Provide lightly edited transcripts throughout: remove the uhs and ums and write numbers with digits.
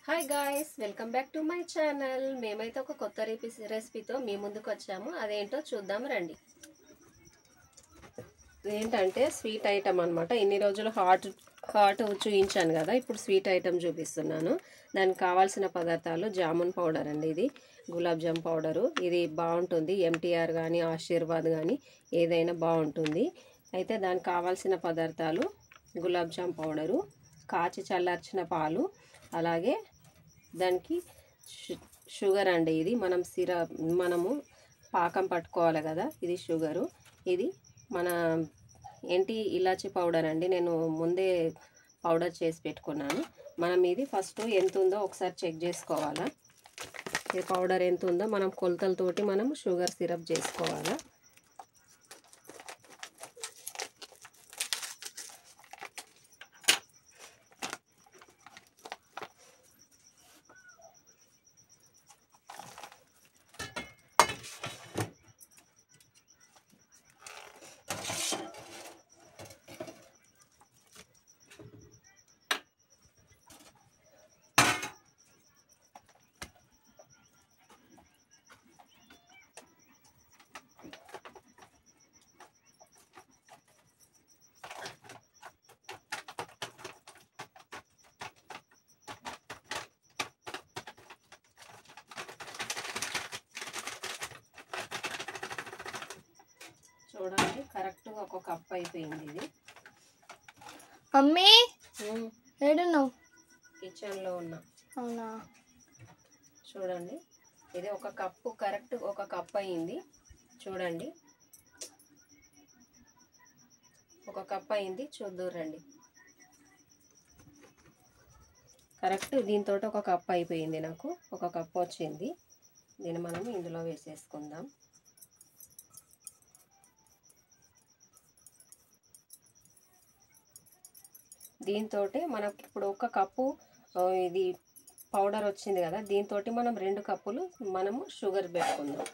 Hi guys, welcome back to my channel. మేమైతే ఒక కొత్త రెసిపీతో మీ ముందుకు వచ్చాము. అదేంటో చూద్దాం రండి. ఏంటంటే స్వీట్ ఐటమ్ అనమాట. ఇన్ని రోజులు హాట్ చూపించాను కదా, ఇప్పుడు స్వీట్ ఐటమ్ చూపిస్తున్నాను. దానికి కావాల్సిన పదార్థాలు జామున్ పౌడర్ అండి, ఇది గులాబ్ జామ్ పౌడరు. ఇది బాగుంటుంది, ఎంటీఆర్ కానీ ఆశీర్వాద్ కానీ ఏదైనా బాగుంటుంది. అయితే దానికి కావాల్సిన పదార్థాలు గులాబ్ జామ్ పౌడరు, కాచి చల్లార్చిన పాలు, అలాగే దానికి షుగర్ అండి. ఇది మనము పాకం పట్టుకోవాలి కదా, ఇది షుగరు. ఇది మన ఏంటి ఇలాచీ పౌడర్ అండి, నేను ముందే పౌడర్ చేసి పెట్టుకున్నాను. మనం ఇది ఫస్ట్ ఎంత ఉందో ఒకసారి చెక్ చేసుకోవాలా. ఈ పౌడర్ ఎంత ఉందో మనం కొలతలతోటి మనం షుగర్ సిరప్ చేసుకోవాలా. చూడండి, కరెక్ట్గా ఒక కప్ అయిపోయింది ఇది. మమ్మీ ఏడున్నావు? కిచెన్లో ఉన్నా. అవునా? చూడండి, ఇది ఒక కప్పు, కరెక్ట్ ఒక కప్ అయింది. చూడండి, ఒక కప్ అయింది, చూద్దాం రండి. కరెక్ట్ దీంతో ఒక కప్ అయిపోయింది, నాకు ఒక కప్ వచ్చింది. దీన్ని మనం ఇందులో వేసేసుకుందాం. దీంతో మనకి ఇప్పుడు ఒక కప్పు ఇది పౌడర్ వచ్చింది కదా, దీంతో మనం 2 కప్పులు మనము షుగర్ పెట్టుకుందాం.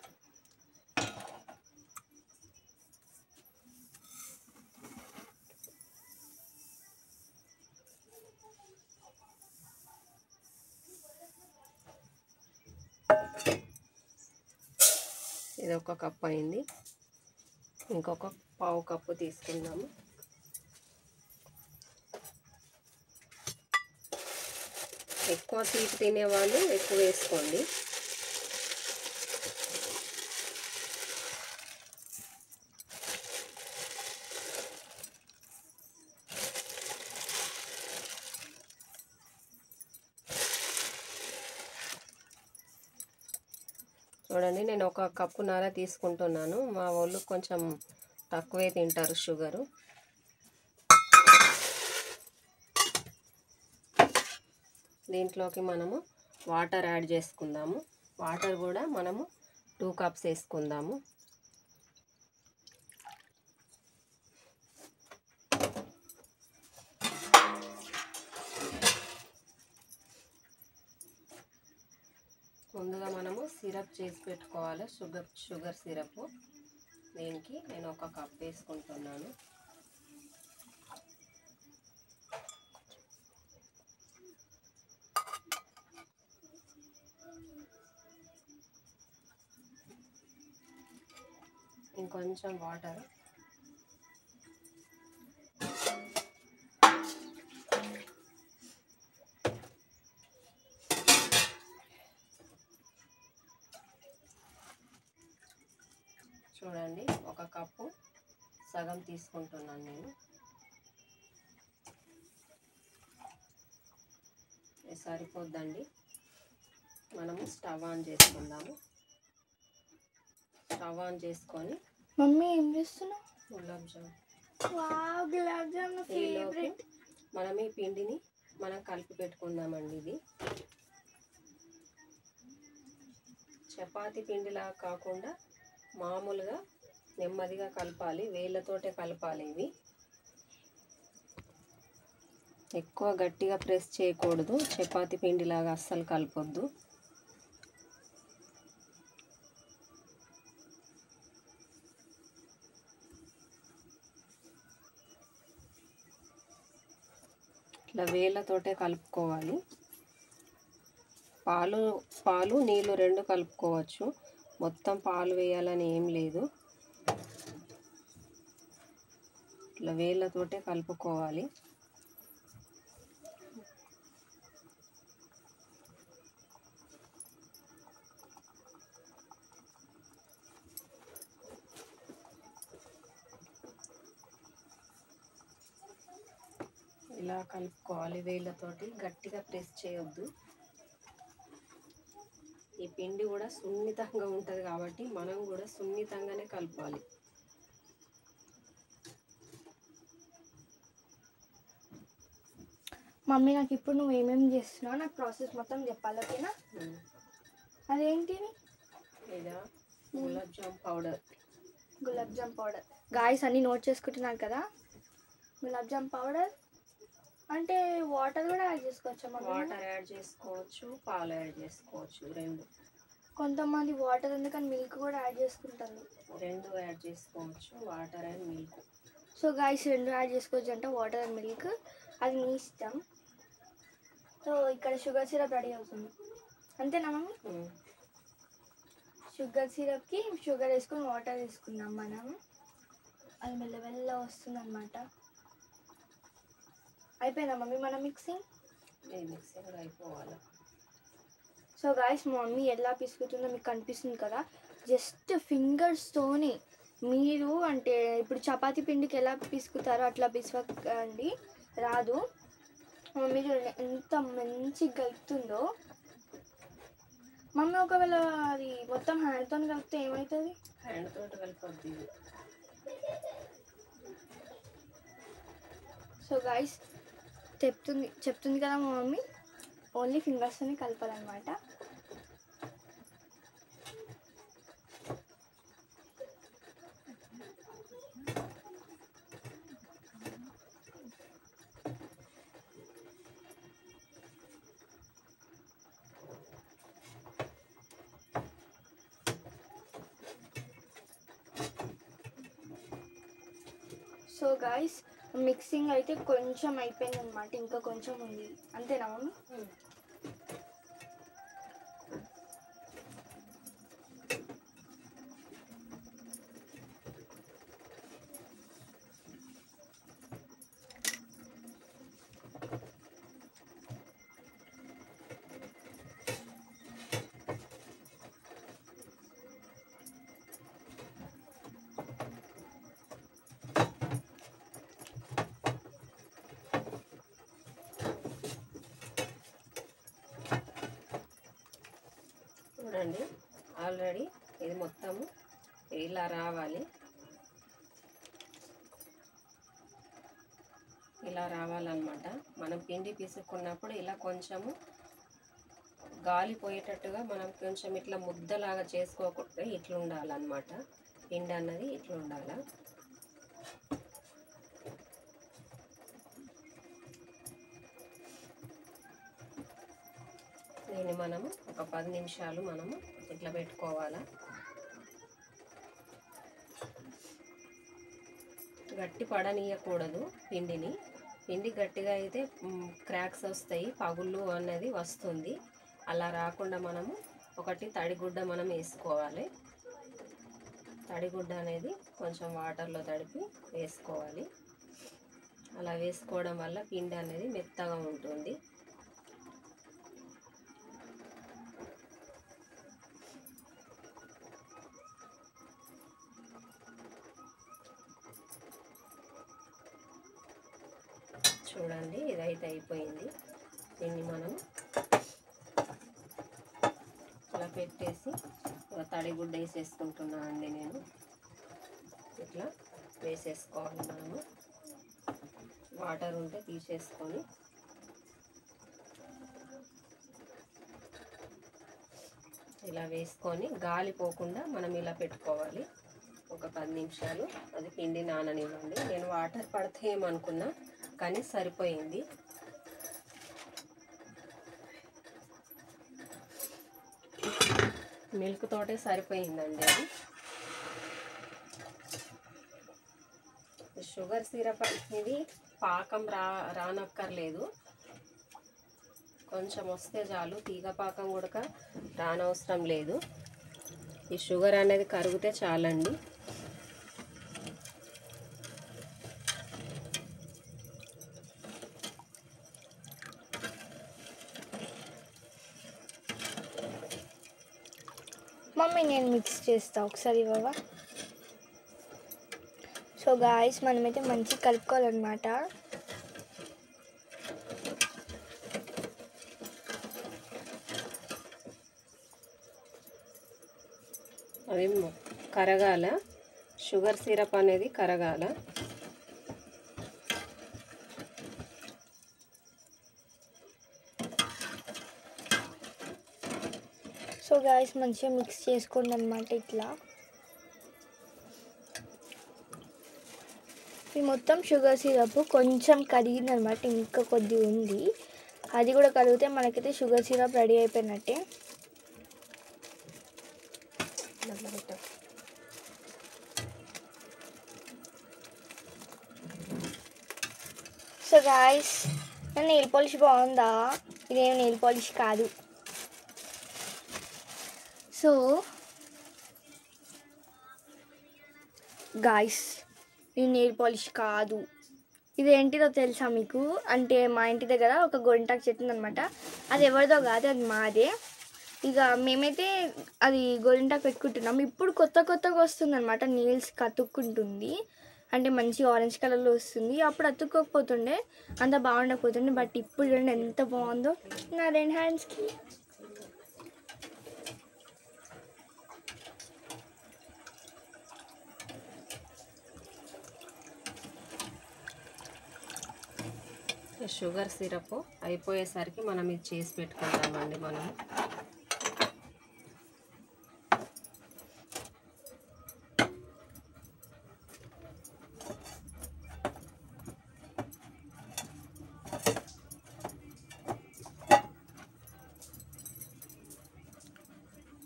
ఇది ఒక కప్పు అయింది, ఇంకొక పావు కప్పు తీసుకుందాము. ఎక్కువ తీపి తినేవాళ్ళు ఎక్కువ వేసుకోండి. చూడండి, నేను ఒక కప్పున్నర తీసుకుంటున్నాను. మా వాళ్ళు కొంచెం తక్కువే తింటారు షుగరు. దీంట్లోకి మనము వాటర్ యాడ్ చేసుకుందాము. వాటర్ కూడా మనము 2 కప్స్ వేసుకుందాము. ముందుగా మనము సిరప్ చేసి పెట్టుకోవాలి, షుగర్ సిరప్. దీనికి నేను ఒక కప్ వేసుకుంటున్నాను. ఇంకొంచెం వాటర్. చూడండి, ఒక కప్పు సగం తీసుకుంటున్నాను నేను. ఇది సరిపోద్దండి. మనము స్టవ్ ఆన్ చేసుకుందాము. స్టవ్ ఆన్ చేసుకొని మమ్మీ ఏం చేస్తున్నావు? గులాబ్ జామ్. వావ్, గులాబ్ జామ్ నా ఫేవరెట్. మనం ఈ పిండిని మనం కలిపి పెట్టుకుందామండి. ఇది చపాతీ పిండిలా కాకుండా మామూలుగా నెమ్మదిగా కలపాలి, వేళ్ళతోటే కలపాలి. ఇవి ఎక్కువ గట్టిగా ప్రెస్ చేయకూడదు, చపాతీ పిండిలాగా అస్సలు కలపొద్దు. ఇట్లా వేళ్ళతోటే కలుపుకోవాలి. పాలు నీళ్ళు రెండు కలుపుకోవచ్చు. మొత్తం పాలు వేయాలని ఏం లేదు. ఇట్లా వేళ్ళతోటే కలుపుకోవాలి. ఇలా కలుపుకోవాలి వేళ్ళతోటి, గట్టిగా ప్రెస్ చేయొద్దు. ఈ పిండి కూడా సున్నితంగా ఉంటుంది కాబట్టి మనం కూడా సున్నితంగానే కలపాలి. మమ్మీ నాకు ఇప్పుడు నువ్వు ఏమేమి చేస్తున్నావు నాకు ప్రాసెస్ మొత్తం చెప్పాలి, ఓకేనా? అదేంటిది? లేదా gulab jam powder. Gulab jam powder. Guys అన్నీ నోట్ చేసుకుంటున్నాను కదా. గులాబ్ జామ్ పౌడర్ అంటే వాటర్ కూడా యాడ్ చేసుకోవచ్చా మమ్మీ? వాటర్ యాడ్ చేసుకోవచ్చు, పాలు యాడ్ చేసుకోవచ్చు, రెండు. కొంతమంది వాటర్ ఎందుకని మిల్క్ కూడా యాడ్ చేసుకుంటారు. రెండు యాడ్ చేసుకోవచ్చు, water and milk. So guys రెండు యాడ్ చేసుకోవచ్చు అంట, వాటర్ అండ్ మిల్క్. అది మీ ఇష్టం. సో ఇక్కడ షుగర్ సిరప్ రెడీ అవుతుంది, అంతేనా మమ్మీ? షుగర్ సిరప్కి షుగర్ వేసుకొని వాటర్ వేసుకున్నాం మనం. అది మెల్లమెల్ల వస్తుంది అనమాట. అయిపోయిందా మమ్మీ మన మిక్సింగ్? మిక్సింగ్ అయిపోవాలి. సో గాయస్ మా మమ్మీ ఎలా పిసుకుతుందో మీకు కనిపిస్తుంది కదా. జస్ట్ ఫింగర్స్తోని మీరు అంటే ఇప్పుడు చపాతీ పిండికి ఎలా పిసుకుతారో అట్లా పిసుకండి, రాదు. మమ్మీ చూడండి ఎంత మంచిగా కలుపుతుందో. మమ్మీ ఒకవేళ అది మొత్తం హ్యాండ్తో కలిపితే ఏమవుతుంది? హ్యాండ్తో కలిపొద్దు. సో గాయస్ చెప్తుంది కదా మా మమ్మీ, ఓన్లీ ఫింగర్స్తోనే కలపాలన్నమాట. సో గాయస్ మిక్సింగ్ అయితే కొంచెం అయిపోయింది అనమాట, ఇంకా కొంచెం ఉంది, అంతేనా మమ్మీ? చూడండి ఆల్రెడీ ఇది మొత్తము ఇలా రావాలి. ఇలా రావాలన్నమాట. మనం పిండి పిసుక్కున్నప్పుడు ఇలా కొంచెము గాలి పోయేటట్టుగా మనం కొంచెం ఇట్లా ముద్దలాగా చేసుకోకుండా ఇట్లా ఉండాలన్నమాట. పిండి అన్నది ఇట్లా ఉండాలి. దీన్ని మనము ఒక 10 నిమిషాలు మనము ఇట్లా పెట్టుకోవాలా. గట్టి పడనీయకూడదు పిండిని. పిండి గట్టిగా అయితే క్రాక్స్ వస్తాయి, పగుళ్ళు అనేది వస్తుంది. అలా రాకుండా మనము ఒకటి తడిగుడ్డ మనం వేసుకోవాలి. తడిగుడ్డ అనేది కొంచెం వాటర్లో తడిపి వేసుకోవాలి. అలా వేసుకోవడం వల్ల పిండి అనేది మెత్తగా ఉంటుంది. చూడండి ఇదైతే అయిపోయింది. దీన్ని మనం ఇలా పెట్టేసి తడిగుడ్డ వేసేసుకుంటున్నాను అండి నేను. ఇట్లా వేసేసుకోవాలి మనము. వాటర్ ఉంటే తీసేసుకొని ఇలా వేసుకొని గాలి పోకుండా మనం ఇలా పెట్టుకోవాలి. ఒక 10 నిమిషాలు అది పిండి నాననివ్వండి. నేను వాటర్ పడతాయేమనుకున్నా కానీ సరిపోయింది. మిల్క్ తోటే సరిపోయిందండి అది. షుగర్ సిరప్ ఇది పాకం రానక్కర్లేదు. కొంచెం వస్తే చాలు, తీగ పాకం కూడా రానవసరం లేదు. ఈ షుగర్ అనేది కరిగితే చాలండి. మమ్మీ నేను మిక్స్ చేస్తా ఒకసారి ఇవ్వవా? సో గాయస్ మనమైతే మంచిగా కలుపుకోవాలన్నమాట. అది కరగాల, షుగర్ సిరప్ అనేది కరగాల. సో గాయస్ మంచిగా మిక్స్ చేసుకోండి అన్నమాట. ఇట్లా ఈ మొత్తం షుగర్ సిరప్ కొంచెం కరిగిందనమాట, ఇంకా కొద్దిగా ఉంది. అది కూడా కరిగితే మనకైతే షుగర్ సిరప్ రెడీ అయిపోయినట్టే. సో గాయస్ నా నెయిల్ పాలిష్ బాగుందా? ఇదేం నెయిల్ పాలిష్ కాదు. సో గాయస్ ఇది నెయిల్ పాలిష్ కాదు, ఇది ఏంటిదో తెలుసా మీకు? అంటే మా ఇంటి దగ్గర ఒక గోరింటాకు చెట్టు ఉందన్నమాట. అది ఎవరిదో కాదు, అది మాదే. ఇక మేమైతే అది గోరింటాకు పెట్టుకుంటున్నాం. ఇప్పుడు కొత్తగా వస్తుందన్నమాట, నెయిల్స్కి అతుక్కుంటుంది. అంటే మంచి ఆరెంజ్ కలర్లో వస్తుంది. అప్పుడు అతుక్కోకపోతుండే, అంత బాగుండకపోతుండే. బట్ ఇప్పుడు చూడండి ఎంత బాగుందో నా 2 హ్యాండ్స్కి. షుగర్ సిరప్ అయిపోయేసరికి మనం ఇది చేసి పెట్టుకుంటామండి. మనం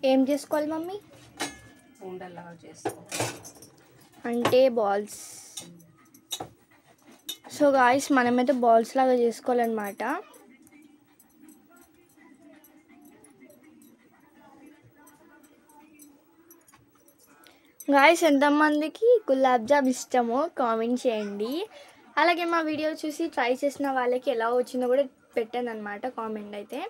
ఏం చేసుకోవాలి మమ్మీ? ఉండలాగా చేసుకోవాలి, అంటే బాల్స్. సో గాయస్ మనమైతే బాల్స్ లాగా చేసుకోవాలన్నమాట. గాయస్ ఎంతమందికి గులాబ్ జామ్ ఇష్టమో కామెంట్ చేయండి. అలాగే మా వీడియో చూసి ట్రై చేసిన వాళ్ళకి ఎలా వచ్చిందో కూడా పెట్టండి అన్నమాట కామెంట్ అయితే.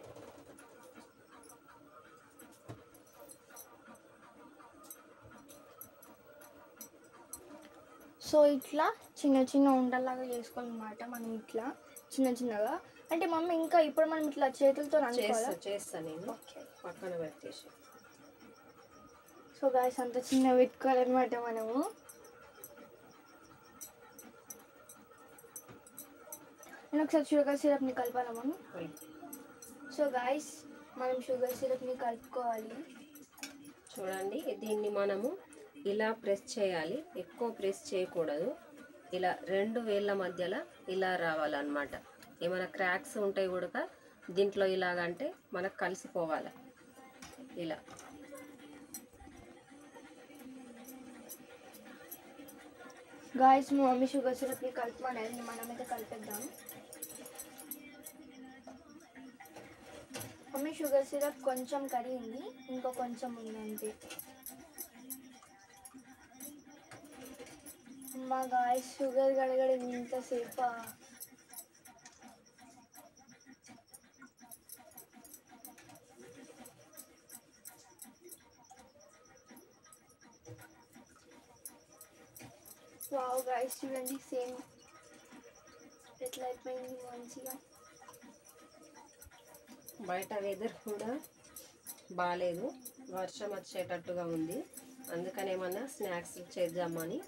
సో ఇట్లా చిన్న ఉండలాగా చేసుకోవాలన్నమాట మనం. ఇట్లా చిన్నగా అంటే మమ్మీ ఇంకా ఇప్పుడు మనం ఇట్లా చేతులతో చేస్తా నేను పక్కన పెట్టేసి. సో గాయస్ అంత చిన్న పెట్టుకోవాలన్నమాట మనము. నేను ఒకసారి షుగర్ సిరప్ని కలపాలా మమ్మీ? సో గాయస్ మనం షుగర్ సిరప్ని కలుపుకోవాలి. చూడండి, దీన్ని మనము ఇలా ప్రెస్ చేయాలి, ఎక్కువ ప్రెస్ చేయకూడదు. ఇలా 2 వేళ్ళ మధ్యలో ఇలా రావాలన్నమాట. ఏమైనా క్రాక్స్ ఉంటాయి కూడా దీంట్లో ఇలాగంటే మనకు కలిసిపోవాలి. ఇలా గాయస్ మా మమ్మీ షుగర్ సిరప్ని కలుపుమనేది, మనమైతే కలిపేద్దాం. మమ్మీ షుగర్ సిరప్ కొంచెం కరిగింది, ఇంకో కొంచెం ఉంది అంతే. మా గాయస్ షుగర్ కడగడం ఇంతసేపా? వావ్ గాయస్ చూడండి సేమ్ ఎట్లా అయిపోయింది మంచిగా. బయట వెదర్ కూడా బాగాలేదు, వర్షం వచ్చేటట్టుగా ఉంది. అందుకని ఏమన్నా స్నాక్స్ చేద్దామని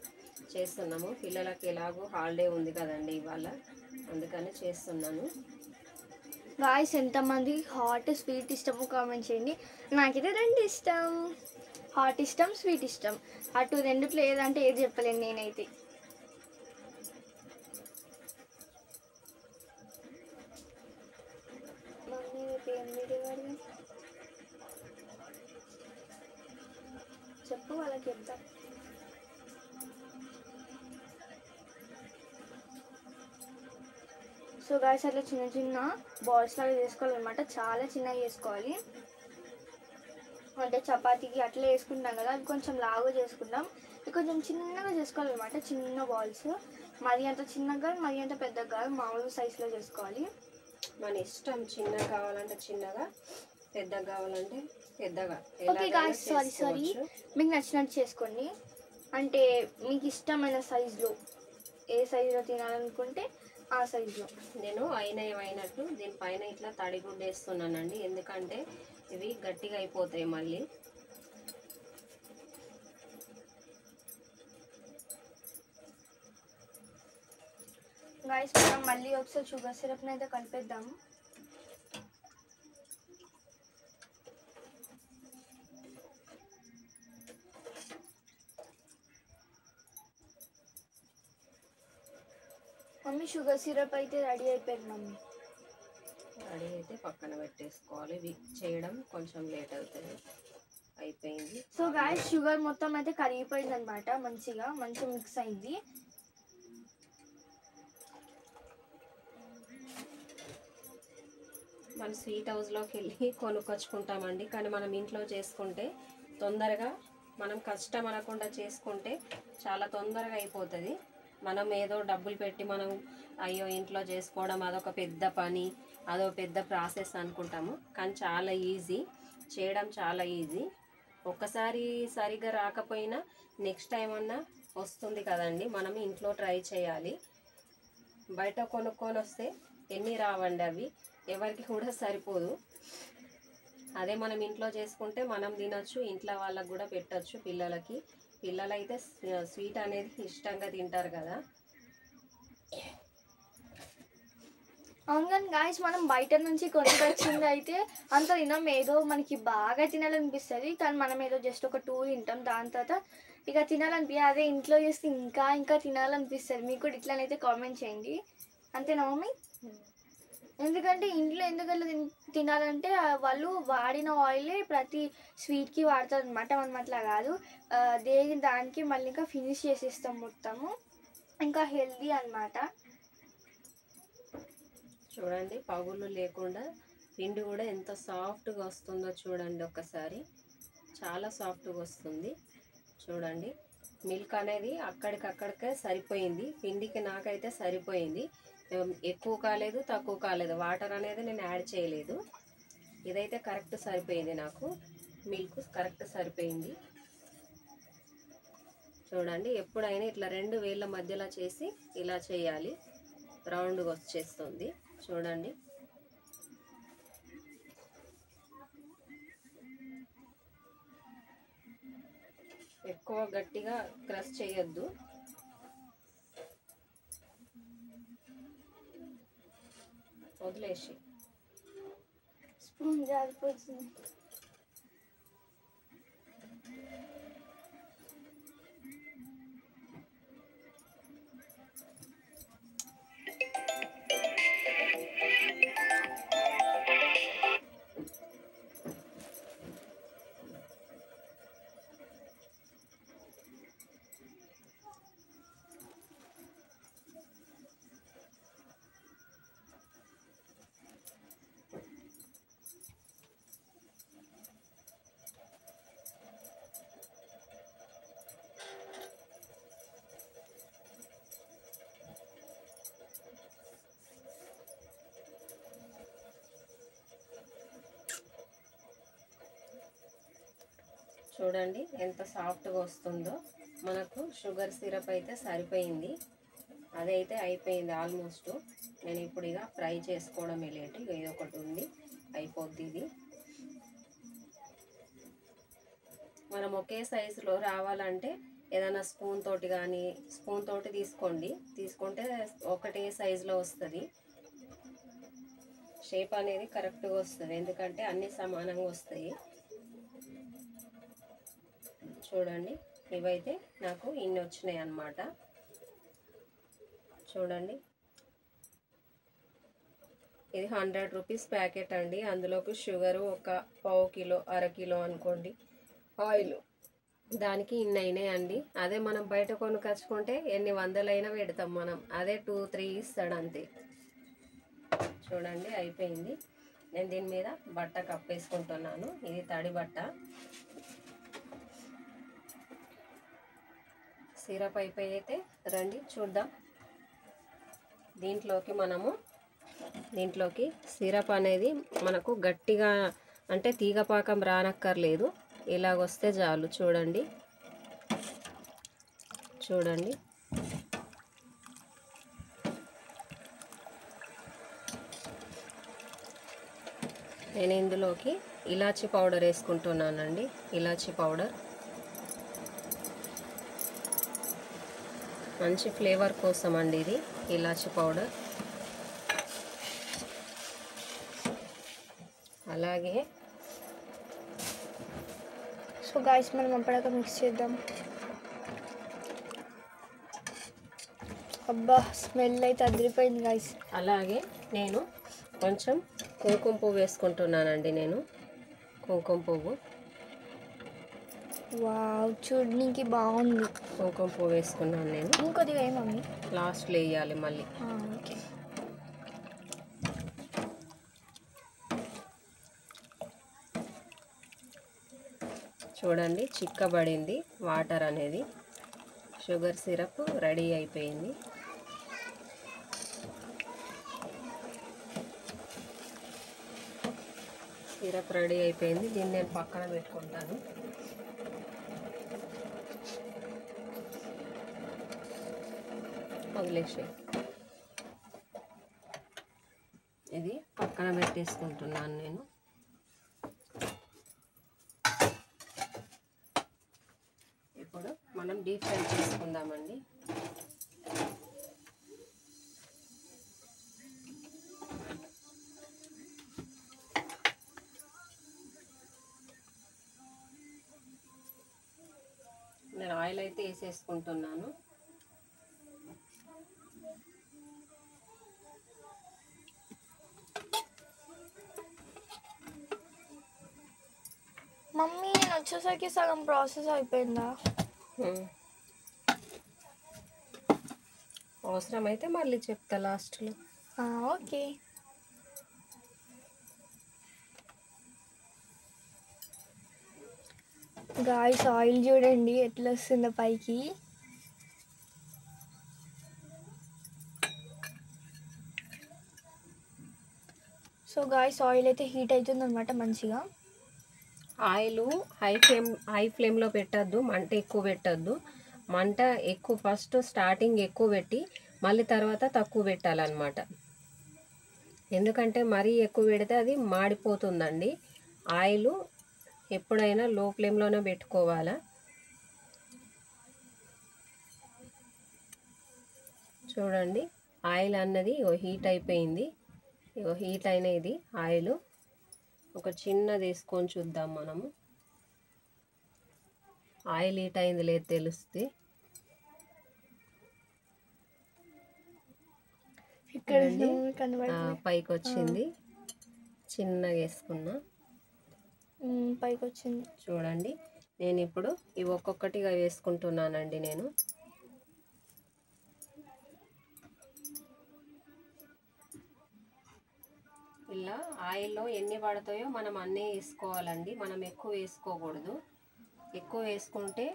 చేస్తున్నాము. పిల్లలకి ఎలాగో హాలిడే ఉంది కదండి ఇవాళ, అందుకని చేస్తున్నాను. గాయస్ ఎంతమంది హాట్ స్వీట్ ఇష్టమో కామెంట్ చేయండి. నాకైతే 2 ఇష్టం, హాట్ ఇష్టం, స్వీట్ ఇష్టం. అటు రెండిట్లో ఏదంటే ఏది చెప్పలేను నేనైతే. మమ్మీ ఏం వీడియో వాడి చెప్పు వాళ్ళకి చెప్తా. సో గాయస్ అట్లా చిన్న చిన్న బాల్స్ లాగా చేసుకోవాలన్నమాట. చాలా చిన్నగా చేసుకోవాలి. అంటే చపాతీకి అట్లా వేసుకుంటాం కదా, అది కొంచెం లావుగా చేసుకుంటాం. ఇది కొంచెం చిన్నగా చేసుకోవాలన్నమాట. చిన్న బాల్స్, మరి అంత చిన్నగా మరి అంత పెద్దగా మామూలు సైజులో చేసుకోవాలి. మన ఇష్టం, చిన్నగా కావాలంటే చిన్నగా, పెద్దగా కావాలంటే పెద్దగా. ఓకే గాయస్, సారీ మీకు నచ్చినట్టు చేసుకోండి. అంటే మీకు ఇష్టమైన సైజులో, ఏ సైజులో తినాలనుకుంటే ఆ సైజులో. నేను అయినట్టు దీనిపైన ఇట్లా తడిగుడ్డ వేస్తున్నానండి, ఎందుకంటే ఇవి గట్టిగా అయిపోతాయి మళ్ళీ. గాయస్ మనం మళ్ళీ ఒకసారి షుగర్ సిరప్ని అయితే కలిపేద్దాము. మమ్మీ షుగర్ సిరప్ అయితే రెడీ అయిపోయింది మమ్మీ. రెడీ అయితే పక్కన పెట్టేసుకోవాలి. ఇవి చేయడం కొంచెం లేట్ అవుతుంది. అయిపోయింది. సో గాయస్ షుగర్ మొత్తం అయితే కరిగిపోయింది అనమాట. మంచిగా మిక్స్ అయింది. మన స్వీట్ హౌస్లోకి వెళ్ళి కొనుక్కొచ్చుకుంటామండి, కానీ మనం ఇంట్లో చేసుకుంటే తొందరగా, మనం కష్టం అనకుండా చేసుకుంటే చాలా తొందరగా అయిపోతుంది. మనం ఏదో డబ్బులు పెట్టి మనం అయ్యో ఇంట్లో చేసుకోవడం అదొక పెద్ద పని, అదో పెద్ద ప్రాసెస్ అనుకుంటాము, కానీ చాలా ఈజీ, చేయడం చాలా ఈజీ. ఒక్కసారి సరిగ్గా రాకపోయినా నెక్స్ట్ టైం అన్నా వస్తుంది కదండి. మనం ఇంట్లో ట్రై చేయాలి. బయట కొనుక్కొని వస్తే ఎన్ని రావండి, అవి ఎవరికి కూడా సరిపోదు. అదే మనం ఇంట్లో చేసుకుంటే మనం తినొచ్చు, ఇంట్లో వాళ్ళకు కూడా పెట్టచ్చు. పిల్లలైతే స్వీట్ అనేది ఇష్టంగా తింటారు కదా. అవును కానీ గాయస్ మనం బయట నుంచి కొనుకొచ్చింది అయితే అంత తినం. ఏదో మనకి బాగా తినాలనిపిస్తుంది, కానీ మనం ఏదో జస్ట్ ఒక 2 తింటాం, దాని తర్వాత ఇక తినాలనిపించదు. అదే ఇంట్లో చేస్తే ఇంకా తినాలనిపిస్తుంది. మీకు కూడా ఇట్లానైతే కామెంట్ చేయండి. అంతేనా మమ్మీ? ఎందుకంటే ఇంట్లో ఎందుకలా తినాలంటే వాళ్ళు వాడిన ఆయిలే ప్రతి స్వీట్కి వాడతారు అనమాట. మనం అట్లా కాదు, దానికి మళ్ళీ ఇంకా ఫినిష్ చేసేస్తాం మొత్తము, ఇంకా హెల్దీ అనమాట. చూడండి పగుళ్ళు లేకుండా పిండి కూడా ఎంత సాఫ్ట్గా వస్తుందో చూడండి ఒక్కసారి. చాలా సాఫ్ట్గా వస్తుంది చూడండి. మిల్క్ అనేది అక్కడికక్కడికే సరిపోయింది, పిండికి నాకైతే సరిపోయింది. ఎక్కువ కాలేదు తక్కువ కాలేదు, వాటర్ అనేది నేను యాడ్ చేయలేదు. ఇదైతే కరెక్ట్ సరిపోయింది, నాకు మిల్క్ కరెక్ట్ సరిపోయింది. చూడండి ఎప్పుడైనా ఇట్లా 2 వేళ్ళ మధ్యలో చేసి ఇలా చేయాలి, రౌండ్గా వచ్చేస్తుంది చూడండి. ఎక్కువ గట్టిగా క్రష్ చేయొద్దు. వదిలేసి స్పూన్ జారిపోతుంది. చూడండి ఎంత సాఫ్ట్గా వస్తుందో. మనకు షుగర్ సిరప్ అయితే సరిపోయింది, అదైతే అయిపోయింది ఆల్మోస్ట్. నేను ఇప్పుడు ఇక ఫ్రై చేసుకోవడమే లేట్, ఇది ఒకటి ఉంది అయిపోద్ది. ఇది మనం ఒకే సైజులో రావాలంటే ఏదైనా స్పూన్ తోటి తీసుకుంటే ఒకటే సైజులో వస్తుంది. షేప్ అనేది కరెక్ట్గా వస్తుంది, ఎందుకంటే అన్నీ సమానంగా వస్తాయి. చూడండి ఇవైతే నాకు ఇన్ని వచ్చినాయి అన్నమాట. చూడండి ఇది 100 రూపీస్ ప్యాకెట్ అండి. అందులోకి షుగరు ఒక 1/2 కిలో, అరకిలో అనుకోండి, ఆయిల్, దానికి ఇన్ని అయినాయండి. అదే మనం బయట కొనుకొచ్చుకుంటే ఎన్ని వందలైనా పెడతాం మనం, అదే 2-3 ఇస్తాడు అంతే. చూడండి అయిపోయింది. నేను దీని మీద బట్ట కప్పేసుకుంటున్నాను. ఇది తడి బట్ట. సిరప్ అయిపోయితే రండి చూద్దాం. దీంట్లోకి సిరప్ అనేది మనకు గట్టిగా అంటే తీగపాకం రానక్కర్లేదు. ఇలాగొస్తే చాలు. చూడండి నేను ఇందులోకి ఇలాచీ పౌడర్ వేసుకుంటున్నానండి. ఇలాచీ పౌడర్ మంచి ఫ్లేవర్ కోసం అండి ఇది ఇలాచీ పౌడర్. అలాగే సో గాయ్స్ మనం అప్పటిదాకా మిక్స్ చేద్దాం. అబ్బా స్మెల్ అయితే అదిరిపోయింది గాయ్స్. అలాగే నేను కొంచెం కుంకుమ పువ్వు వేసుకుంటున్నానండి. కుంకుమ పువ్వు వావ్ చూడడానికి బాగుంది. కుంకుమ పువ్వు వేసుకున్నాను నేను. ఇంకొద్దిగా ఏ మమ్మీ లాస్ట్లో వేయాలి మళ్ళీ. ఓకే. చూడండి చిక్కబడింది వాటర్ అనేది. షుగర్ సిరప్ రెడీ అయిపోయింది. సిరప్ రెడీ అయిపోయింది. దీన్ని నేను పక్కన పెట్టుకుంటాను. వదిలేసి ఇది పక్కన పెట్టేసుకుంటున్నాను నేను. ఇప్పుడు మనం డీప్ ఫ్రై చేసుకుందామండి. నేను ఆయిల్ అయితే వేసేసుకుంటున్నాను. మమ్మీ నేను వచ్చేసరికి సగం ప్రాసెస్ అయిపోయిందా? అవసరమైతే మళ్ళీ చెప్తా లాస్ట్లో. ఓకే. గాయ్స్ ఆయిల్ చూడండి ఎట్లా వస్తుందో పైకి. సో గాయ్స్ ఆయిల్ అయితే హీట్ అవుతుంది అనమాట మంచిగా. ఆయిల్ హై ఫ్లేమ్లో పెట్టద్దు, మంట ఎక్కువ పెట్టద్దు. మంట ఎక్కువ ఫస్ట్ స్టార్టింగ్ ఎక్కువ పెట్టి మళ్ళీ తర్వాత తక్కువ పెట్టాలన్నమాట. ఎందుకంటే మరీ ఎక్కువ పెడితే అది మాడిపోతుందండి. ఆయిల్ ఎప్పుడైనా లో ఫ్లేమ్లోనే పెట్టుకోవాలా. చూడండి ఆయిల్ అన్నది హీట్ అయిపోయింది. హీట్ అయిన ఇది ఆయిల్ ఒక చిన్నది వేసుకొని చూద్దాం మనము. ఆయిల్ హీట్ అయింది లేదు తెలుస్తుంది. పైకి వచ్చింది. చిన్నగా వేసుకున్నా పైకి వచ్చింది. చూడండి నేను ఇప్పుడు ఇవి ఒక్కొక్కటిగా వేసుకుంటున్నానండి. నేను ఇలా ఆయిల్లో ఎన్ని పడతాయో మనం అన్నీ వేసుకోవాలండి. మనం ఎక్కువ వేసుకోకూడదు. ఎక్కువ వేసుకుంటే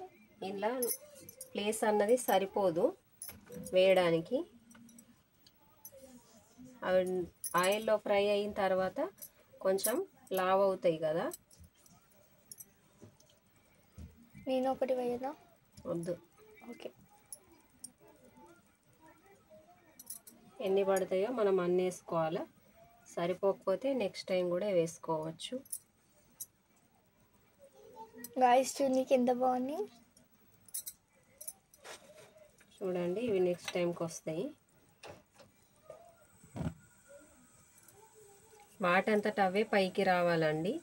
ఇలా ప్లేస్ అన్నది సరిపోదు వేయడానికి. అవి ఆయిల్లో ఫ్రై అయిన తర్వాత కొంచెం లావ్ అవుతాయి కదా. నేను ఒకటి వేయనా? వద్దు. ఓకే. ఎన్ని పడతాయో మనం అన్నీ వేసుకోవాలి. సరిపోకపోతే నెక్స్ట్ టైం కూడా వేసుకోవచ్చు. గాయ్స్ చూడడానికి ఎంత బాగుంది. చూడండి ఇవి నెక్స్ట్ టైంకి వస్తాయి. వాటంతట అవే పైకి రావాలండి.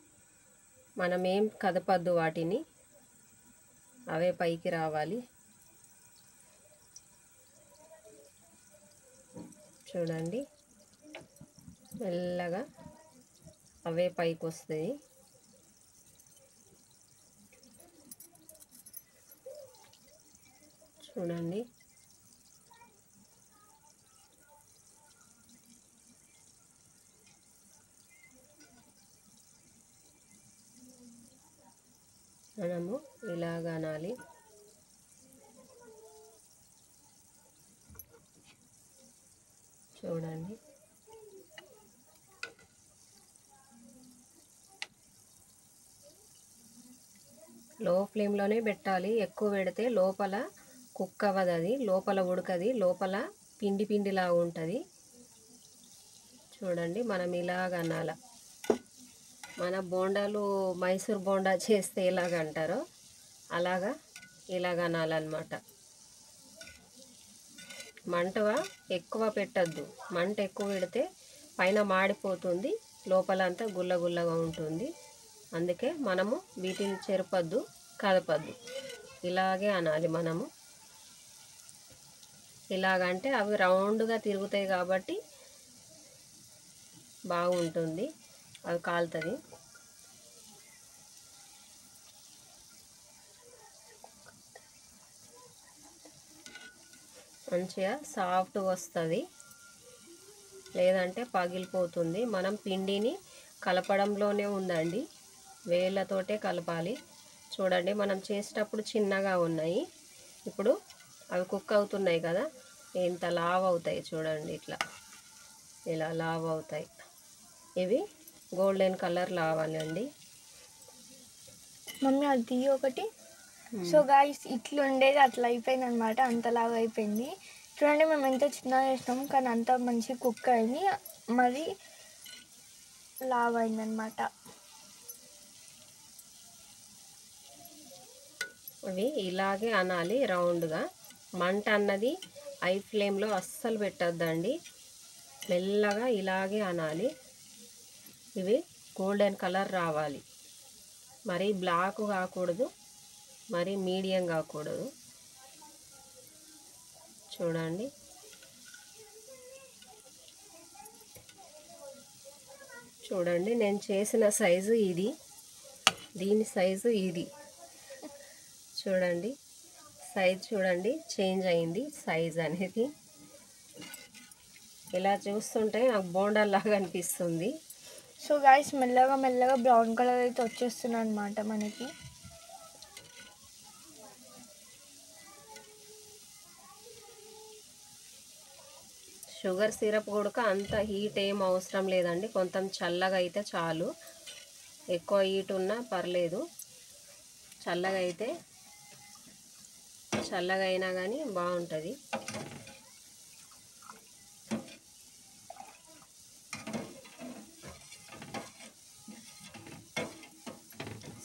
మనం ఏం కదపద్దు వాటిని, అవే పైకి రావాలి. చూడండి మెల్లగా అవే పైకి వస్తాయి. చూడండి మనము ఇలాగ అనాలి. చూడండి, లో ఫ్లేమ్లోనే పెట్టాలి. ఎక్కువ పెడితే లోపల కుక్ అవ్వదు, అది లోపల ఉడకది, లోపల పిండి పిండిలాగా ఉంటుంది. చూడండి, మనం ఇలాగ అనాల. మన బోండాలు మైసూర్ బోండా చేస్తే ఎలాగ అంటారో అలాగా ఇలాగ అనాలన్నమాట. మంట ఎక్కువ పెట్టద్దు. మంట ఎక్కువ పెడితే పైన మాడిపోతుంది, లోపలంతా గుల్ల గుల్లగా ఉంటుంది. అందుకే మనము వీటిని చెరపద్దు, కదపద్దు, ఇలాగే అనాలి మనము. ఇలాగంటే అవి రౌండ్గా తిరుగుతాయి కాబట్టి బాగుంటుంది, అవి కాలుతుంది. మంచిగా సాఫ్ట్గా వస్తుంది, లేదంటే పగిలిపోతుంది. మనం పిండిని కలపడంలోనే ఉందండి, వేళ్ళతోటే కలపాలి. చూడండి, మనం చేసేటప్పుడు చిన్నగా ఉన్నాయి, ఇప్పుడు అవి కుక్ అవుతున్నాయి కదా, ఇంత లావ్ అవుతాయి. చూడండి, ఇలా లావ్ అవుతాయి. ఇవి గోల్డెన్ కలర్ రావాలండి. మమ్మీ అది తీయ ఒకటి. సో గాయ్స్, ఇట్లా ఉండేది అట్లా అయిపోయింది అనమాట, అంతలాగా అయిపోయింది. చూడండి, మేము ఎంత చిన్నగా చేసినాము కానీ అంత మంచి కుక్ అయింది, మరి లావ్ అయిందనమాట. అవి ఇలాగే అనాలి రౌండ్గా. మంట అన్నది హై ఫ్లేమ్లో అస్సలు పెట్టద్దండి, మెల్లగా ఇలాగే అనాలి. ఇవి గోల్డెన్ కలర్ రావాలి, మరీ బ్లాక్ కాకూడదు, మరీ మీడియం కాకూడదు. చూడండి, చూడండి, నేను చేసిన సైజు ఇది, దీని సైజు ఇది. చూడండి, సైజ్ చూడండి, చేంజ్ అయింది సైజ్ అనేది. ఇలా చూస్తుంటే నాకు బోండాల్లాగా అనిపిస్తుంది. సో గాయ్స్, మెల్లగా మెల్లగా బ్రౌన్ కలర్ అయితే వచ్చేస్తున్నాయి అనమాట మనకి. షుగర్ సిరప్ కూడా అంత హీట్ ఏం అవసరం లేదండి, కొంచెం చల్లగా అయితే చాలు. ఎక్కువ హీట్ ఉన్నా పర్లేదు, చల్లగా అయినా కానీ బాగుంటుంది.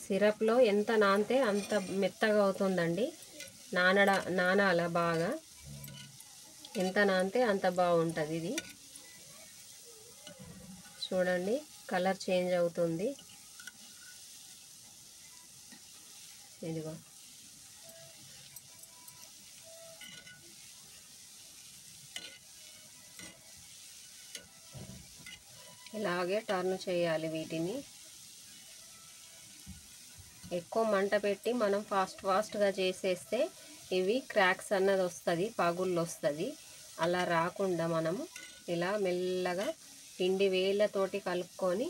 సిరప్లో ఎంత నానితే అంత మెత్తగా అవుతుందండి, నానాల బాగా. ఎంత నానితే అంత బాగుంటుంది ఇది. చూడండి, కలర్ చేంజ్ అవుతుంది. ఇదిగో, ఇలాగే టర్న్ చేయాలి వీటిని. ఎక్కువ మంట పెట్టి మనం ఫాస్ట్గా చేసేస్తే ఇవి క్రాక్స్ అన్నది వస్తుంది, పగుళ్ళు వస్తుంది. అలా రాకుండా మనము ఇలా మెల్లగా పిండి వేళ్ళతోటి కలుపుకొని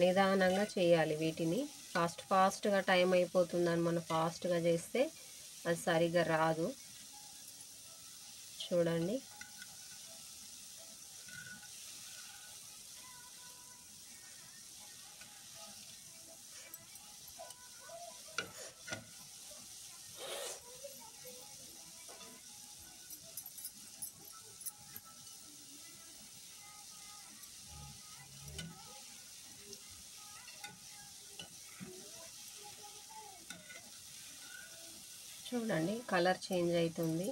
నిదానంగా చేయాలి వీటిని. ఫాస్ట్గా టైం అయిపోతుందని మనం ఫాస్ట్గా చేస్తే అది సరిగ్గా రాదు. చూడండి, చూడండి, కలర్ చేంజ్ అవుతుంది.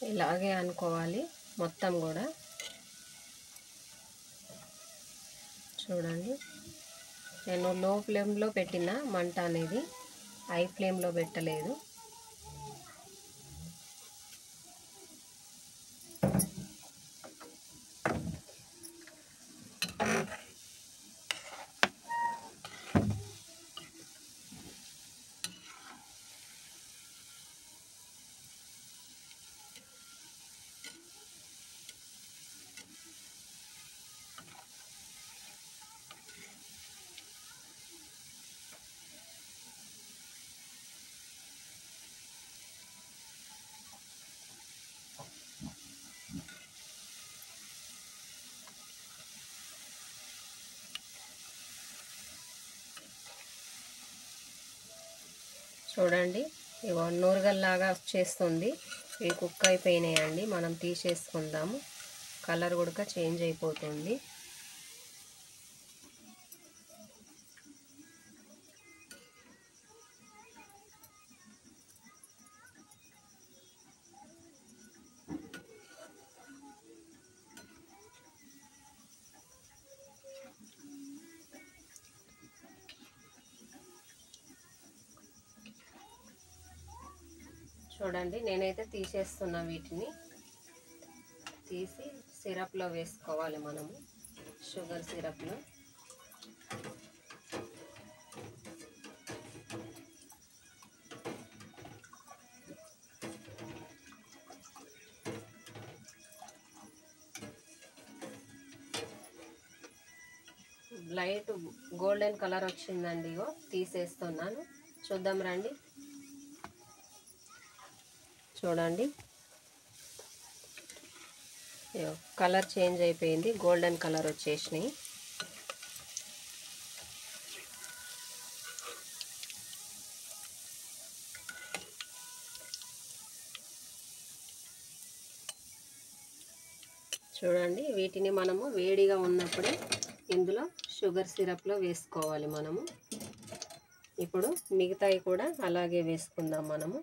ఇలాగే అనుకోవాలి మొత్తం కూడా. చూడండి, నేను లో ఫ్లేమ్లో పెట్టిన మంట అనేది, హై ఫ్లేమ్లో పెట్టలేదు. చూడండి ఇగో నూరగల్లాగా వచ్చేస్తుంది. ఇవి కుక్ అయిపోయినాయండి. మనం తీసేసుకుందాము. కలర్ కూడా చేంజ్ అయిపోతుంది. చూడండి నేనైతే తీసేస్తున్నా. వీటిని తీసి సిరప్లో వేసుకోవాలి మనము. షుగర్ సిరప్లో లైట్ గోల్డెన్ కలర్ వచ్చిందండి. ఇగో తీసేస్తున్నాను. చూద్దాం రండి. చూడండి కలర్ చేంజ్ అయిపోయింది. గోల్డెన్ కలర్ వచ్చేసినాయి. చూడండి వీటిని మనము వేడిగా ఉన్నప్పుడే ఇందులో షుగర్ సిరప్లో వేసుకోవాలి మనము. ఇప్పుడు మిగతాయి కూడా అలాగే వేసుకుందాం మనము.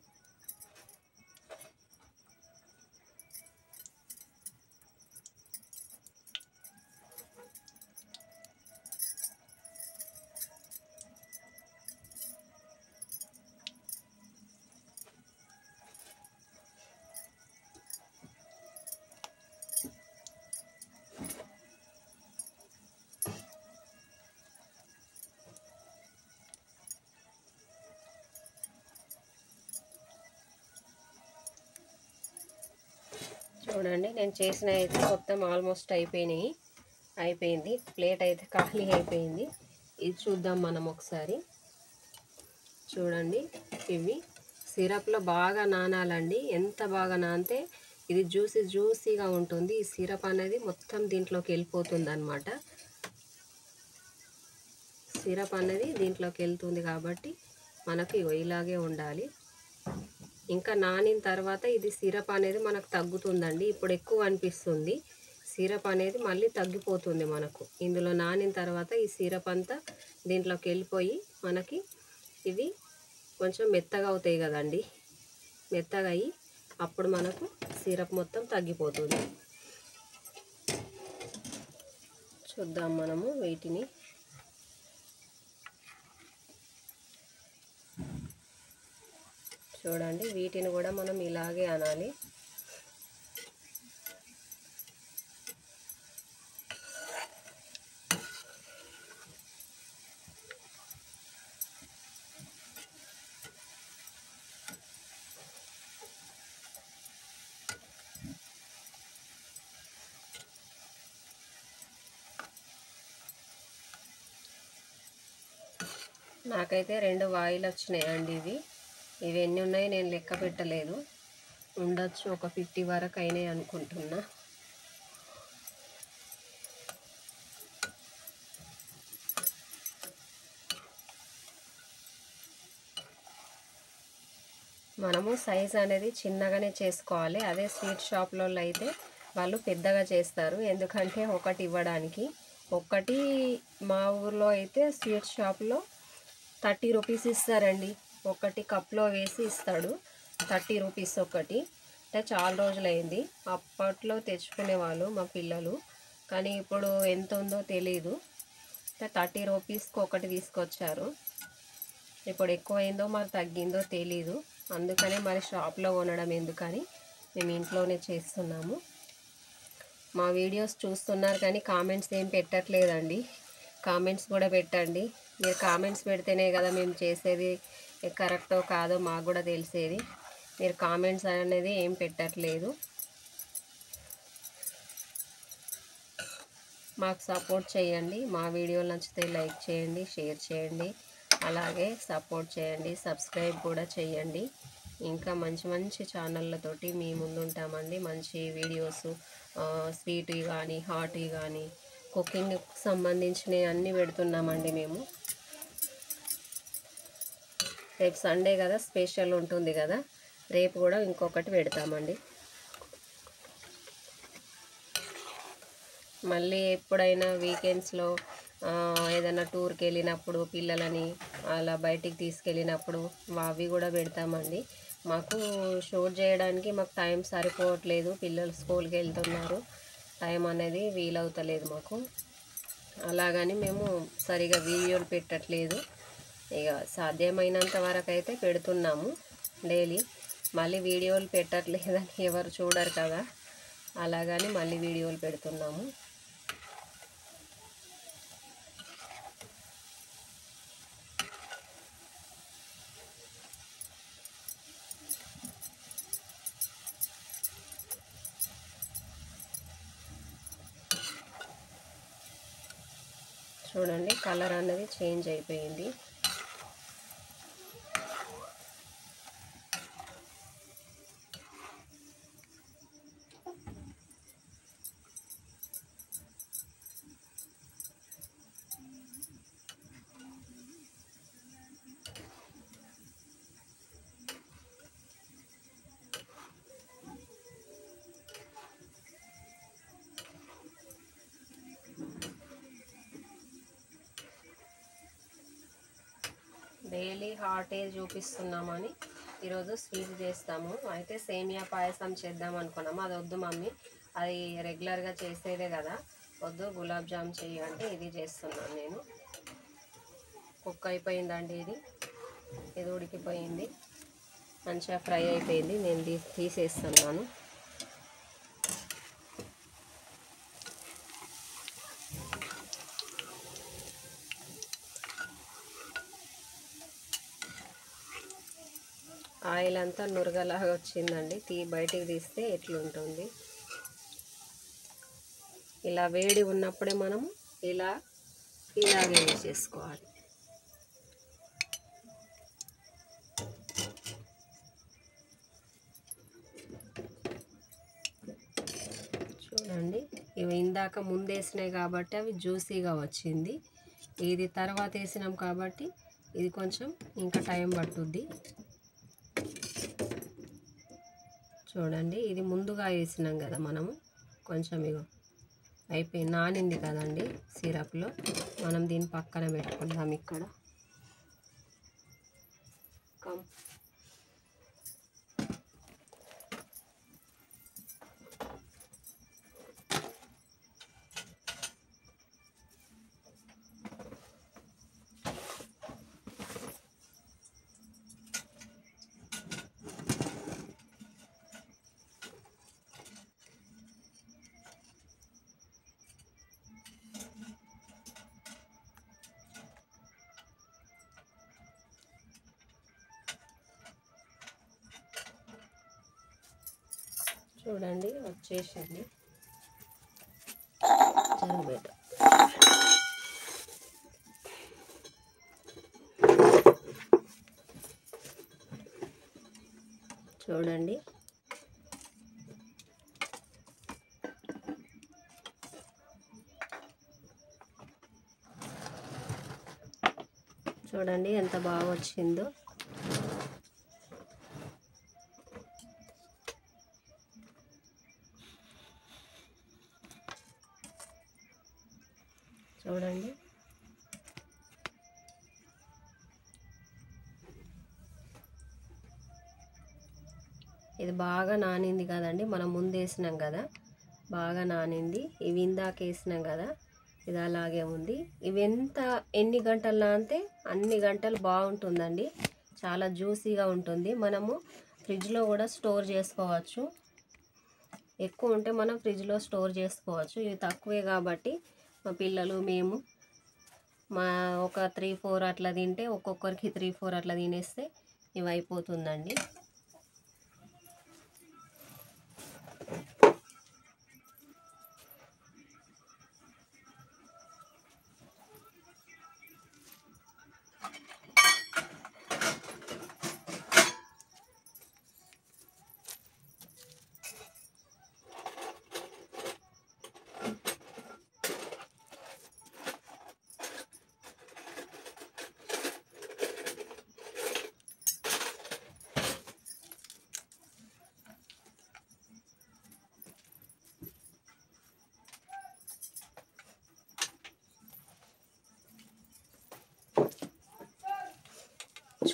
చూడండి నేను చేసిన అయితే మొత్తం ఆల్మోస్ట్ అయిపోయింది. ప్లేట్ అయితే ఖాళీ అయిపోయింది. ఇది చూద్దాం మనం ఒకసారి. చూడండి ఇవి సిరప్లో బాగా నానాలండి. ఎంత బాగా నానితే ఇది జ్యూసీగా ఉంటుంది. ఈ సిరప్ అనేది మొత్తం దీంట్లోకి వెళ్ళిపోతుంది అన్నమాట. సిరప్ అనేది దీంట్లోకి వెళ్తుంది కాబట్టి మనకు ఇలాగే ఉండాలి. ఇంకా నానిన తర్వాత ఇది సిరప్ అనేది మనకు తగ్గుతుందండి. ఇప్పుడు ఎక్కువ అనిపిస్తుంది. సిరప్ అనేది మళ్ళీ తగ్గిపోతుంది మనకు. ఇందులో నానిన తర్వాత ఈ సిరప్ అంతా దీంట్లోకి వెళ్ళిపోయి మనకి ఇవి కొంచెం మెత్తగా అవుతాయి కదండి. మెత్తగా అయ్యి అప్పుడు మనకు సిరప్ మొత్తం తగ్గిపోతుంది. చూద్దాం మనము వీటిని. చూడండి వీటిని కూడా మనం ఇలాగే అనాలి. నాకైతే 2 వాయిలు వచ్చినాయండి. ఇవి ఎన్ని ఉన్నాయి నేను లెక్క పెట్టలేదు. ఉండొచ్చు ఒక 50 వరకు అయినాయి అనుకుంటున్నా. మనము సైజ్ అనేది చిన్నగానే చేసుకోవాలి. అదే స్వీట్ షాప్లో అయితే వాళ్ళు పెద్దగా చేస్తారు. ఎందుకంటే ఒకటి ఇవ్వడానికి. ఒకటి మా ఊర్లో అయితే స్వీట్ షాప్లో 30 రూపీస్ ఇస్తారండి. ఒకటి కప్లో వేసి ఇస్తాడు. 30 రూపీస్ ఒకటి. అంటే చాలా రోజులైంది. అప్పట్లో తెచ్చుకునే వాళ్ళు మా పిల్లలు. కానీ ఇప్పుడు ఎంత ఉందో తెలీదు. 30 రూపీస్కి ఒకటి తీసుకొచ్చారు. ఇప్పుడు ఎక్కువైందో మరి తగ్గిందో తెలీదు. అందుకనే మరి షాప్లో కొనడం ఎందుకని మేము ఇంట్లోనే చేస్తున్నాము. మా వీడియోస్ చూస్తున్నారు కానీ కామెంట్స్ ఏం పెట్టట్లేదండి. కామెంట్స్ కూడా పెట్టండి. మీరు కామెంట్స్ పెడితేనే కదా మేము చేసేది కరెక్టో కాదో మాకు కూడా తెలిసేది. మీరు కామెంట్స్ అనేది ఏం పెట్టట్లేదు. మాకు సపోర్ట్ చేయండి. మా వీడియోలు నచ్చితే లైక్ చేయండి, షేర్ చేయండి, అలాగే సపోర్ట్ చేయండి, సబ్స్క్రైబ్ కూడా చేయండి. ఇంకా మంచి మంచి ఛానళ్ళతోటి మీ ముందు ఉంటామండి. మంచి వీడియోస్ స్వీట్వి కానీ హాట్వి కానీ కుకింగ్కి సంబంధించినవి అన్నీ పెడుతున్నామండి మేము. రేపు సండే కదా, స్పెషల్ ఉంటుంది కదా, రేపు కూడా ఇంకొకటి పెడతామండి. మళ్ళీ ఎప్పుడైనా వీకెండ్స్లో ఏదైనా టూర్కి వెళ్ళినప్పుడు పిల్లలని అలా బయటికి తీసుకెళ్ళినప్పుడు అవి కూడా పెడతామండి. మాకు షూట్ చేయడానికి మాకు టైం సరిపోవట్లేదు, పిల్లలు స్కూల్కి వెళ్తున్నారు, టైం అనేది వీలవుతలేదు మాకు. అలాగని మేము సరిగా వీడియోలు పెట్టట్లేదు. ఇక సాధ్యమైనంత వరకు అయితే పెడుతున్నాము డైలీ. మళ్ళీ వీడియోలు పెట్టట్లేదని ఎవరు చూడరు కదా, అలాగని మళ్ళీ వీడియోలు పెడుతున్నాము. చూడండి కలర్ అన్నది చేంజ్ అయిపోయింది. డైలీ హాటే చూపిస్తున్నామని ఈరోజు స్వీట్ చేస్తాము. అయితే సేమియా పాయసం చేద్దాం అనుకున్నాము. అది వద్దు మమ్మీ, అది రెగ్యులర్గా చేసేదే కదా, వద్దు గులాబ్ జామ్ చెయ్యి అంటే ఇది చేస్తున్నాను నేను. కుక్ అయిపోయిందండి, ఇది ఉడికిపోయింది, మంచిగా ఫ్రై అయిపోయింది. నేను తీసేస్తున్నాను. ఆయిల్ అంతా నురగలాగా వచ్చిందండి, బయటికి తీస్తే ఎట్లుంటుంది. ఇలా వేడి ఉన్నప్పుడే మనము ఇలాగే వేసేసుకోవాలి. చూడండి, ఇవి ఇందాక ముందేసినాయి కాబట్టి అవి జ్యూసీగా వచ్చింది. ఇది తర్వాత వేసినాం కాబట్టి ఇది కొంచెం ఇంకా టైం పట్టుద్ది. చూడండి, ఇది ముందుగా వేసినాం కదా మనము, కొంచెం ఇగో అయిపోయి నానింది కదండి సిరప్లో. మనం దీన్ని పక్కన పెట్టుకుందాం. ఇక్కడ చూడండి వచ్చేసింది. జరబెట్ట చూడండి, చూడండి ఎంత బాగా వచ్చిందో. చూడండి, ఇది బాగా నానింది కదండి, మనం ముందు వేసినాం కదా, బాగా నానింది. ఇవి ఇందాక వేసినాం కదా, ఇది అలాగే ఉంది. ఇవి ఎన్ని గంటలు నానితే అన్ని గంటలు బాగుంటుందండి, చాలా జ్యూసీగా ఉంటుంది. మనము ఫ్రిడ్జ్లో కూడా స్టోర్ చేసుకోవచ్చు. ఎక్కువ ఉంటే మనం ఫ్రిడ్జ్లో స్టోర్ చేసుకోవచ్చు. ఇవి తక్కువే కాబట్టి మా పిల్లలు మేము ఒక 3-4 అట్లా తింటే, ఒక్కొక్కరికి 3-4 అట్లా తినేస్తే ఇవి అయిపోతుందండి.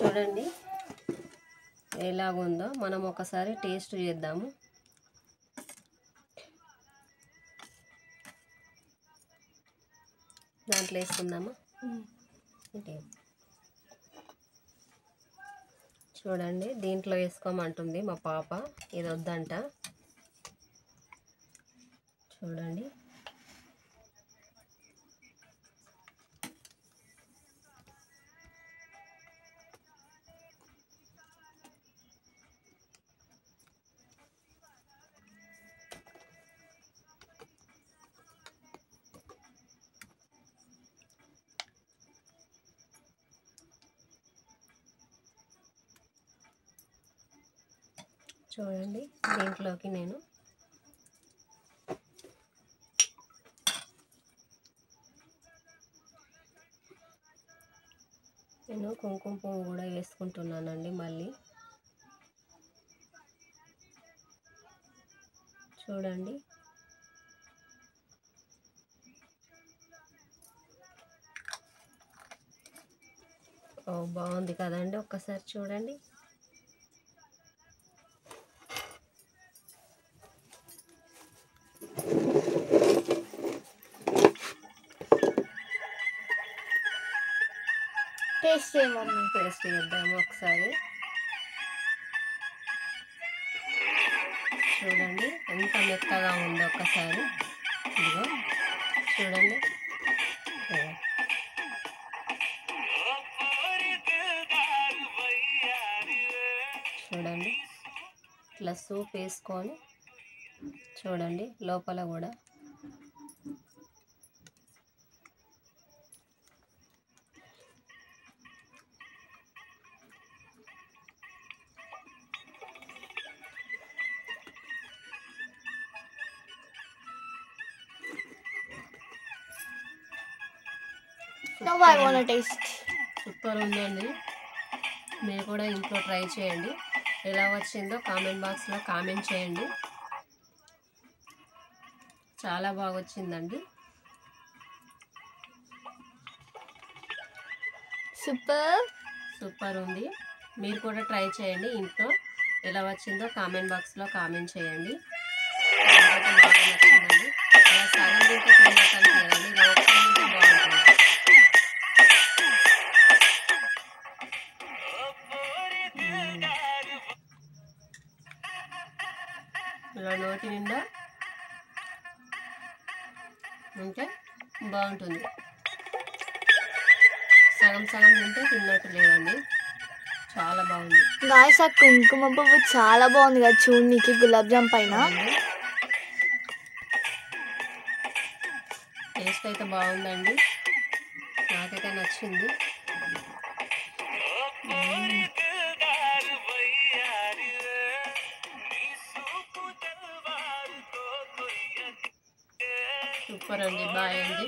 చూడండి ఎలాగుందో, మనం ఒకసారి టేస్ట్ చేద్దాము. దాంట్లో వేసుకుందామా? చూడండి దీంట్లో వేసుకోమంటుంది మా పాప, ఇది వద్దంట. చూడండి చూడండి దీంట్లోకి నేను కుంకుమ పువ్వు కూడా వేసుకుంటున్నానండి మళ్ళీ. చూడండి ఓ బాగుంది కదండి, ఒక్కసారి చూడండి. టేస్ట్ చేయమని టేస్ట్ చేద్దాము ఒకసారి. చూడండి ఎంత మెత్తగా ఉందో ఒక్కసారి. ఇదిగో చూడండి, చూడండి ఇట్లా సూప్ వేసుకొని చూడండి లోపల కూడా Now I wanna taste. Super ఉందండి. మీరు కూడా ఇంట్లో ట్రై చేయండి. ఎలా వచ్చిందో కామెంట్ బాక్స్లో కామెంట్ చేయండి. చాలా బాగా వచ్చిందండి. సూపర్ ఉంది. మీరు కూడా ట్రై చేయండి ఇంట్లో. ఎలా వచ్చిందో కామెంట్ బాక్స్లో కామెంట్ చేయండి. నాకైతే బాగా నచ్చిందండి. అలా సగం తింటే తినకండి కదండి, ఇలా ఒక్క తింటే బాగుంటుంది. ఇలా నోటి నిండా ఉంటే బాగుంటుంది. సగం సగం తింటే తిన్నట్టు లేదండి, చాలా బాగుంది. గాయస్ ఆ కుంకుమ పువ్వు చాలా బాగుంది కదా చూడనీకి గులాబ్ జామ్ పైన. టేస్ట్ అయితే బాగుందండి, నాకైతే నచ్చింది. సూపర్ అండి, బాయ్ అండి.